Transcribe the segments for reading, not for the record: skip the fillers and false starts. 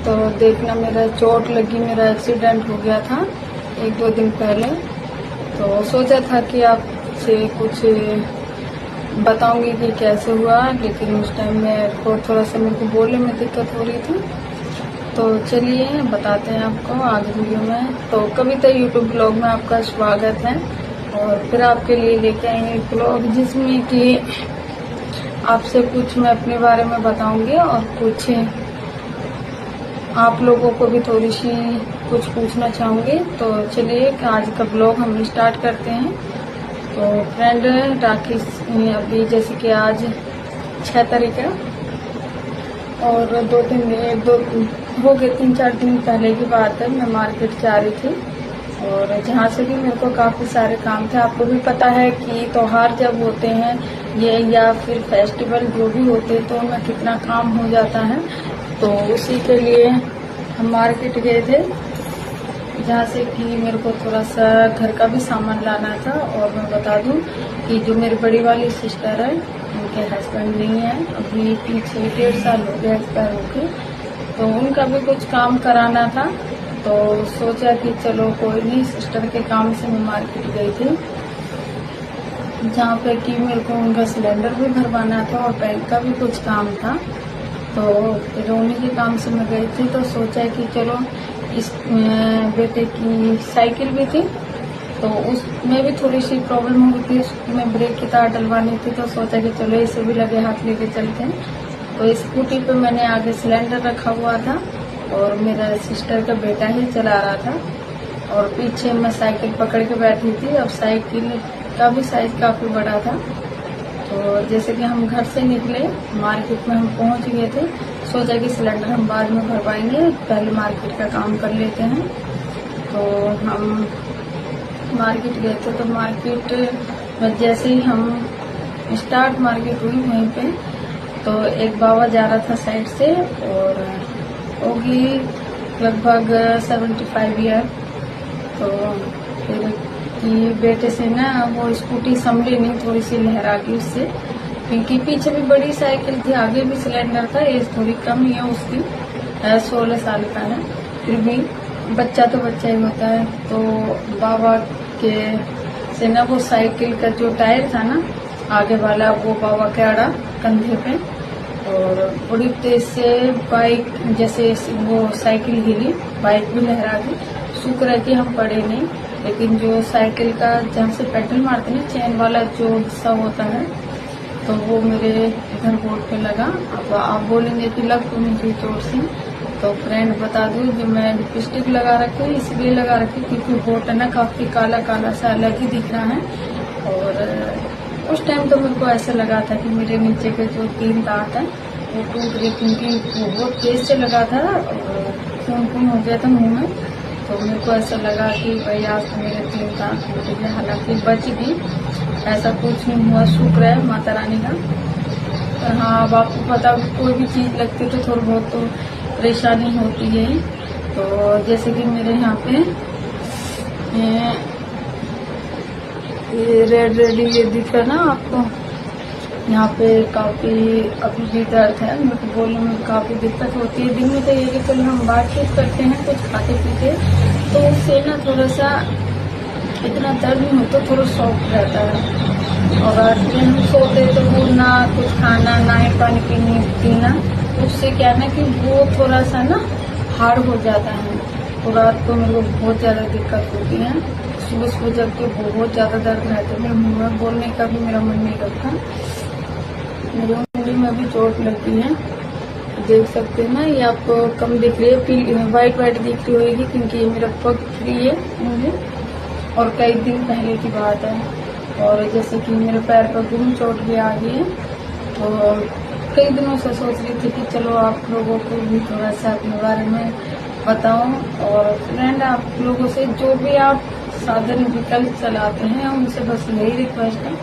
तो देखना, मेरा चोट लगी, मेरा एक्सीडेंट हो गया था 1-2 दिन पहले। तो सोचा था कि आपसे कुछ बताऊंगी कि कैसे हुआ, लेकिन उस टाइम में थोड़ा सा मेरे को बोलने में दिक्कत हो रही थी। तो चलिए बताते हैं आपको आगे वीडियो में। तो कविता यूट्यूब ब्लॉग में आपका स्वागत है। और फिर आपके लिए लेके आए हैं ब्लॉग जिसमें कि आपसे कुछ मैं अपने बारे में बताऊंगी और कुछ आप लोगों को भी थोड़ी सी कुछ पूछना चाहूँगी। तो चलिए आज का ब्लॉग हम स्टार्ट करते हैं। तो फ्रेंड राखी अभी जैसे कि आज 6 तारीख है और 2 हो गए 3-4 दिन पहले की बात है। मैं मार्केट जा रही थी और जहाँ से भी मेरे को काफ़ी सारे काम थे। आपको भी पता है कि त्योहार जब होते हैं ये या फिर फेस्टिवल जो भी होते हैं तो उनमें कितना काम हो जाता है। तो उसी के लिए हम मार्केट गए थे, जहाँ से कि मेरे को थोड़ा सा घर का भी सामान लाना था। और मैं बता दूं कि जो मेरी बड़ी वाली सिस्टर है उनके हस्बैंड नहीं है, अभी पीछे 1.5 साल हो गया एक्सपायर होके। तो उनका भी कुछ काम कराना था। तो सोचा कि चलो कोई नहीं, सिस्टर के काम से मैं मार्केट गई थी, जहाँ पे कि मेरे को उनका सिलेंडर भी भरवाना था और बैंक का भी कुछ काम था। तो फिर उन्हीं के काम से मैं गई थी। तो सोचा कि चलो इस बेटे की साइकिल भी थी तो उसमें भी थोड़ी सी प्रॉब्लम हो गई थी, उसमें ब्रेक की तार डलवानी थी। तो सोचा कि चलो इसे भी लगे हाथ लेके चलते हैं। तो स्कूटी पे मैंने आगे सिलेंडर रखा हुआ था और मेरा सिस्टर का बेटा ही चला रहा था और पीछे मैं साइकिल पकड़ के बैठी थी। अब साइकिल का भी साइज काफी बड़ा था। तो जैसे कि हम घर से निकले, मार्केट में हम पहुंच गए थे। सोचा कि सिलेंडर हम बाद में भरवाएंगे, पहले मार्केट का काम कर लेते हैं। तो हम मार्केट गए थे। तो मार्केट में जैसे ही हम स्टार्ट मार्केट हुई वहीं पे तो एक बाबा जा रहा था साइड से और होगी लगभग 75 ईयर। तो फिर कि बेटे से ना वो स्कूटी संभली नहीं, थोड़ी सी लहरा गई उससे, क्योंकि पीछे भी बड़ी साइकिल थी, आगे भी सिलेंडर था। एज थोड़ी कम ही है उसकी, 16 साल का है, फिर भी बच्चा तो बच्चा ही होता है। तो बाबा के से ना वो साइकिल का जो टायर था ना आगे वाला, वो बाबा के अड़ा कंधे पे और बड़ी तेज से बाइक, जैसे वो साइकिल हिली, बाइक भी लहरा गई। शुक्र है कि हम पड़े नहीं, लेकिन जो साइकिल का जहाँ से पेडल मारते हैं चेन वाला जो हिस्सा होता है तो वो मेरे इधर बोर्ड पे लगा। अब आप बोलेंगे कि लग तो नहीं रही चोट से। तो फ्रेंड बता दूं, जो मैं लिपस्टिक लगा रखी हूँ इसलिए लगा रखी क्योंकि बोर्ड है ना काफी काला काला सा अलग ही दिख रहा है। और उस टाइम तो मेरे को ऐसा लगा था कि मेरे नीचे के जो 3 दांत है वो टूट गए, क्योंकि वो बहुत तेज से लगा था और खून हो गया था मुंह में। तो मेरे को ऐसा लगा कि भाई आज तो मेरे 3 दांत टूट गए, हालांकि बच गई, ऐसा कुछ नहीं हुआ, शुक्र है माता रानी का। पर हाँ, अब आपको पता कोई भी चीज लगती तो थोड़ी बहुत तो परेशानी होती है। तो जैसे कि मेरे यहाँ पे ये रेड ये दिख रहा है ना आपको, यहाँ पे काफी अभी भी दर्द है, मेरे को बोलने में काफी दिक्कत होती है। दिन में तो ये कि चलो हम बातचीत करते हैं कुछ खाते पीते तो उससे ना थोड़ा सा इतना दर्द नहीं होता, थोड़ा सॉफ्ट रहता है। और रात में हम सोते तो वो ना कुछ खाना ना ही पानी पीना, उससे क्या है ना कि वो थोड़ा सा ना हार्ड हो जाता है। तो रात को मेरे को बहुत ज्यादा दिक्कत होती है, सुबह जब के बहुत ज्यादा दर्द रहता है, मेरे मुंह में बोलने का भी मेरा मन नहीं करता। मेरी उंगली में भी चोट लगी है, देख सकते हैं ना, ये आपको कम दिख रही है, पीली व्हाइट दिख रही होगी क्योंकि ये मेरा पग फ्री है मुझे और कई दिन पहले की बात है। और जैसे कि मेरे पैर पर गुम चोट भी आ गई है। तो कई दिनों से सोच रही थी कि चलो आप लोगों को भी थोड़ा सा अपने बारे में बताऊं। और फ्रेंड, आप लोगों से जो भी आप साधन विकल्प चलाते हैं उनसे बस यही रिक्वेस्ट है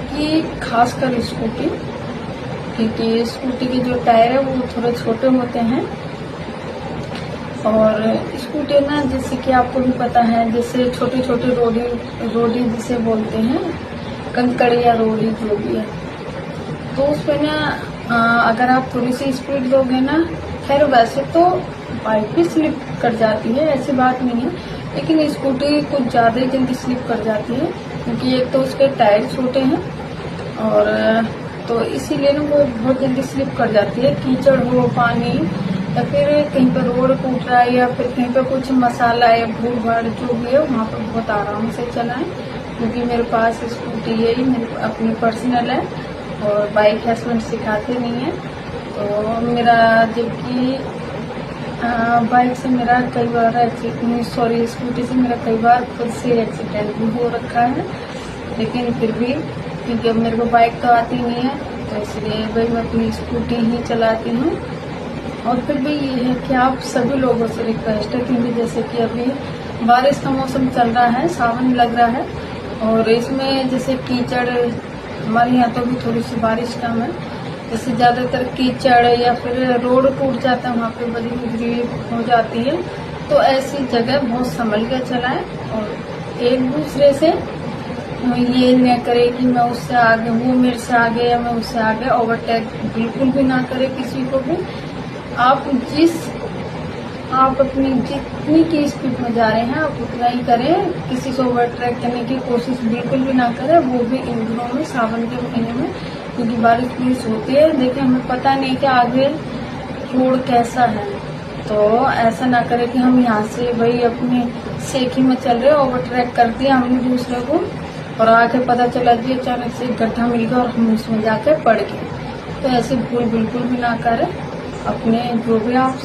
कि खासकर स्कूटी, क्योंकि स्कूटी के जो टायर है वो थोड़े छोटे होते हैं। और स्कूटी ना जैसे कि आपको भी पता है, जैसे छोटे छोटे रोडी जिसे बोलते हैं, कंकड़ या रोडी जो भी है, तो उस पे ना अगर आप थोड़ी सी स्पीड दोगे ना, खैर वैसे तो बाइक भी स्लिप कर जाती है, ऐसी बात नहीं है, लेकिन स्कूटी कुछ ज़्यादा ही जल्दी स्लिप कर जाती है, क्योंकि एक तो उसके टायर छोटे हैं और तो इसीलिए ना वो बहुत जल्दी स्लिप कर जाती है। कीचड़ हो, पानी, या फिर कहीं पर रोड टूट रहा है, या फिर कहीं पर कुछ मसाला या भूड़ भाड़ जो भी है, वहाँ पर बहुत आराम से चलाएं, क्योंकि मेरे पास स्कूटी है ही, मेरी अपनी पर्सनल है और बाइक हस्बैंड सिखाते नहीं है। तो मेरा जबकि बाइक से मेरा कई बार स्कूटी से मेरा कई बार खुद से एक्सीडेंट भी हो रखा है, लेकिन फिर भी क्योंकि अब मेरे को बाइक तो आती नहीं है, तो इसलिए भाई मैं अपनी स्कूटी ही चलाती हूँ। और फिर भी ये है कि आप सभी लोगों से रिक्वेस्ट है, क्योंकि जैसे कि अभी बारिश का मौसम चल रहा है, सावन लग रहा है, और इसमें जैसे कीचड़, हमारे यहाँ तो भी थोड़ी सी बारिश कम है, जैसे ज़्यादातर कीचड़ या फिर रोड टूट जाता है, वहाँ पे बड़ी बिजली हो जाती है। तो ऐसी जगह बहुत संभल कर चलाएं और एक दूसरे से ये न करे कि मैं उससे आगे, वो मेरे से आगे या मैं उससे आगे, ओवरटेक बिल्कुल भी ना करे किसी को भी। आप अपनी जितनी की स्पीड में जा रहे हैं आप उतना ही करें, किसी से ओवरटेक करने की कोशिश बिल्कुल भी ना करें, वो भी इन दिनों में, सावन के महीने में, क्योंकि बारिश होती है। देखिए, हमें पता नहीं कि आगे रोड कैसा है, तो ऐसा ना करें कि हम यहाँ से भाई अपनी सेखी में चल रहे, ओवरटेक कर दिया हमने दूसरे को, और आगे पता चला कि अचानक से एक गड्ढा मिल गया और हम उसमें जाकर पड़ गए। तो ऐसे भूल बिल्कुल भी ना करें। अपने जो भी आप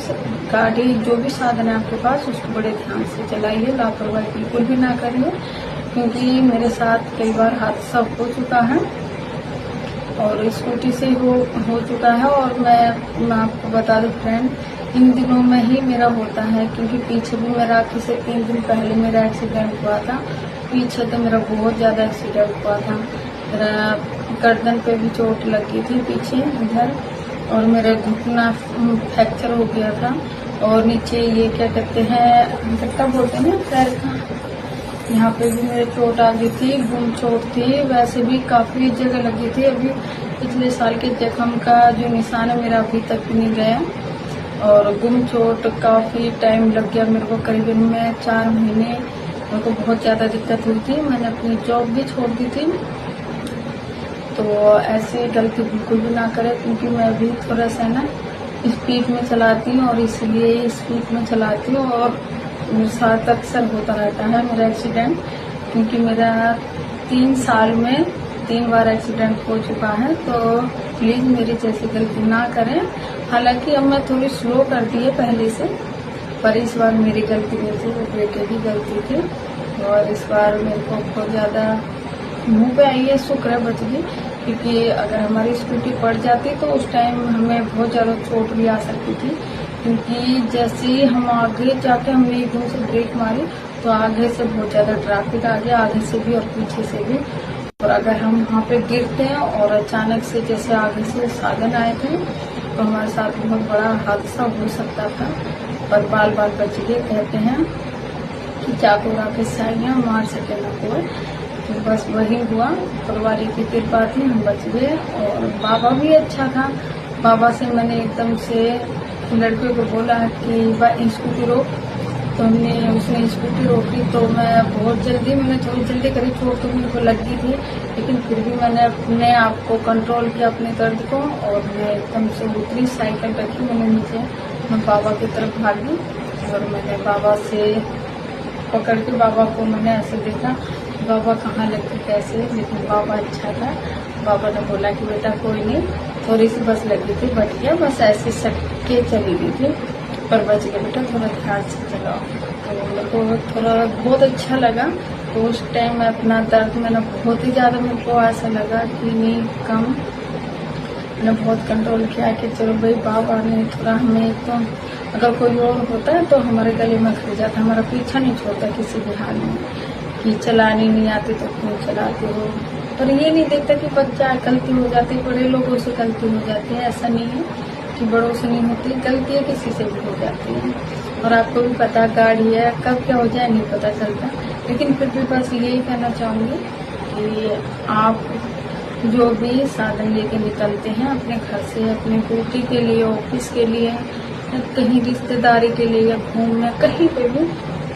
गाड़ी, जो भी साधन है आपके पास, उसको बड़े ध्यान से चलाइए, लापरवाही बिल्कुल भी ना करिए, क्योंकि मेरे साथ कई बार हादसा हो चुका है और स्कूटी से हो चुका है। और मैं आपको बता दूं फ्रेंड, इन दिनों में ही मेरा होता है, क्योंकि पीछे भी मेरा राखी से 3 दिन पहले मेरा एक्सीडेंट हुआ था। पीछे तो मेरा बहुत ज़्यादा एक्सीडेंट हुआ था, मेरा गर्दन पे भी चोट लगी थी पीछे इधर, और मेरा घुटना फ्रैक्चर हो गया था, और नीचे ये क्या कहते हैं, गट्टा बोलते हैं ना पैर का, यहाँ पे भी मेरे चोट आ गई थी, गुम चोट थी। वैसे भी काफ़ी जगह लगी थी। अभी पिछले साल के जख्म का जो निशान है मेरा अभी तक नहीं गया, और गुम चोट काफ़ी टाइम लग गया मेरे को, करीबन में 4 महीने मेरे को बहुत ज़्यादा दिक्कत हुई थी। मैंने अपनी जॉब भी छोड़ दी थी। तो ऐसे गलती बिल्कुल भी ना करें, क्योंकि मैं भी थोड़ा सा ना स्पीड में चलाती हूँ, और इसलिए स्पीड में चलाती हूँ, और मेरे साथ अक्सर होता रहता है मेरा एक्सीडेंट, क्योंकि मेरा 3 साल में 3 बार एक्सीडेंट हो चुका है। तो प्लीज़ मेरी जैसी गलती ना करें। हालांकि अब मैं थोड़ी स्लो करती है पहले से, पर इस बार मेरी गलती नहीं थी, वो बेटे की गलती थी, और इस बार मेरे को बहुत ज़्यादा मुँह पे आई है, शुक्र है बच गई, क्योंकि अगर हमारी स्कूटी पड़ जाती तो उस टाइम हमें बहुत ज़्यादा चोट भी आ सकती थी, क्योंकि जैसे ही हम आगे जाके हमने एकदम से ब्रेक मारी तो आगे से बहुत ज़्यादा ट्रैफिक आ गया, आगे से भी और पीछे से भी, और अगर हम वहाँ पे गिरते हैं और अचानक से जैसे आगे से साधन आए थे तो हमारे साथ बहुत बड़ा हादसा हो सकता था, पर बाल बाल बच गए। कहते हैं कि चाकू राके साइयाँ मार सके ना कोई, तो बस वही हुआ, परिवार की कृपा थी, हम बच गए। और बाबा भी अच्छा था, बाबा से मैंने एकदम से लड़के को बोला कि स्कूटी रोक, तो उसने स्कूटी रोकी, तो मैं मैंने थोड़ी जल्दी करी, चोट तो मेरे को लगी थी, लेकिन फिर भी मैंने अपने आप को कंट्रोल किया, अपने दर्द को, और मैं एकदम से उतरी, साइकिल रखी मैंने नीचे, मैं बाबा की तरफ भागी, और मैंने बाबा से पकड़ के बाबा को मैंने ऐसे देखा, बाबा कहाँ लगी कैसे, लेकिन बाबा अच्छा था। बाबा ने बोला कि बेटा कोई नहीं, थोड़ी सी बस लगी थी, बच गया, बस ऐसे सट के चली गई थी, पर बच गया बेटा, थोड़ा ध्यान से चलाओ। तो मेरे को थोड़ा बहुत अच्छा लगा। तो उस टाइम मैं अपना दर्द मैंने बहुत ही ज़्यादा, मेरे को ऐसा लगा कि नहीं कम, मैंने बहुत कंट्रोल किया कि चलो भाई बाबा ने थोड़ा हमें, तो अगर कोई और होता है तो हमारे गले में खड़ जाता, हमारा पीछा नहीं छोड़ता किसी भी हाल में, कि चलानी नहीं आती तो क्यों चलाते हो। पर ये नहीं देखता कि बच्चा गलती हो जाती, बड़े लोगों से गलती हो जाती है, ऐसा नहीं है कि बड़ों से नहीं होती, गलतियाँ किसी से भी हो जाती हैं। और आपको भी पता गाड़ी है, कब क्या हो जाए नहीं पता चलता, लेकिन फिर भी बस यही कहना चाहूँगी कि आप जो भी साधन लेके निकलते हैं अपने घर से, अपनी ड्यूटी के लिए, ऑफिस के लिए, कहीं रिश्तेदारी के लिए या घूमने कहीं पे भी,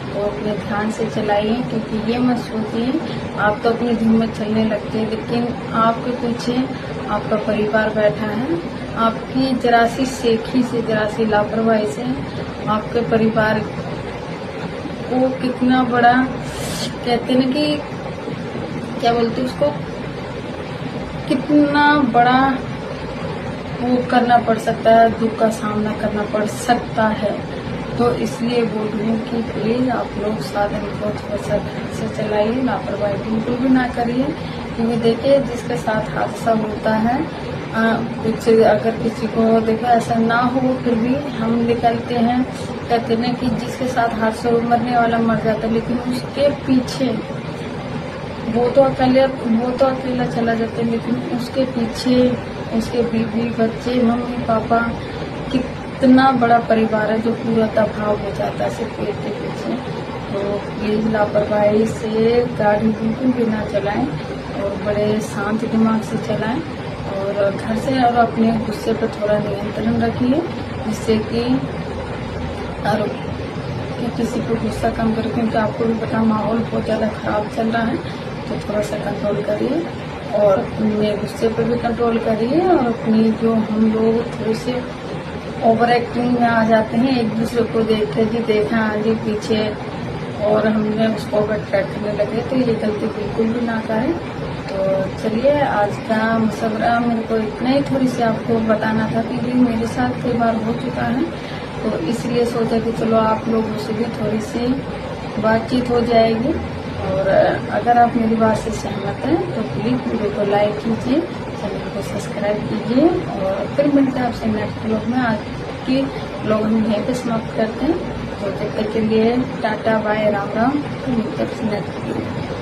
तो अपने ध्यान से चलाइए। क्योंकि ये मत सोचिए आप तो अपनी धुन में चलने लगते हैं, लेकिन आपके पीछे आपका परिवार बैठा है। आपकी जरा सी सेखी से, जरा सी लापरवाही से आपके परिवार को कितना बड़ा, कहते हैं कि क्या बोलते हैं उसको, कितना बड़ा वो करना पड़ सकता है, दुख का सामना करना पड़ सकता है। तो इसलिए बोल रही हूँ कि प्लीज आप लोग साधन को थोड़ा सा ध्यान से चलाइए, लापरवाही बिल्कुल भी ना करिए। क्योंकि देखिए जिसके साथ हादसा होता है, कुछ अगर किसी को देखो ऐसा ना हो फिर भी हम निकलते हैं, कहते हैं कि जिसके साथ हादसा मरने वाला मर जाता है, लेकिन उसके पीछे वो तो अकेला चला जाता है, लेकिन उसके पीछे उसके बीवी, बच्चे, मम्मी, पापा, कितना बड़ा परिवार है जो पूरा तबाह हो जाता है सिर्फ पेट के पीछे। तो प्लीज लापरवाही से गाड़ी बिल्कुल भी ना चलाएं और बड़े शांत दिमाग से चलाएं, और घर से और अपने गुस्से पर थोड़ा नियंत्रण रखिए, जिससे कि किसी को गुस्सा कम करें। क्योंकि आपको भी पता माहौल बहुत ज़्यादा खराब चल रहा है, तो थोड़ा सा कंट्रोल करिए और अपने गुस्से पर भी कंट्रोल करिए। और अपनी जो हम लोग थोड़े से ओवर एक्टिंग में आ जाते हैं, एक दूसरे को देख के जी देखा आगे पीछे और हमने उसको ओवर ट्रैक करने लगे, तो ये गलती बिल्कुल भी ना करें। तो चलिए आज का मशवरा मेरे को इतना ही थोड़ी सी आपको बताना था, क्योंकि मेरे साथ कई बार हो चुका है, तो इसलिए सोचा कि चलो आप लोगों से भी थोड़ी सी बातचीत हो जाएगी। और अगर आप मेरी बात से सहमत हैं तो प्लीज़ वीडियो को लाइक कीजिए, चैनल को सब्सक्राइब कीजिए, और फिर मिलते हैं आपसे नेक्स्ट ब्लॉग में। आज की ब्लॉग हम यहीं पे समाप्त करते हैं, तो तब तक के लिए टाटा बाय, राम राम, फिर मिलते हैं नेक्स्ट वीडियो।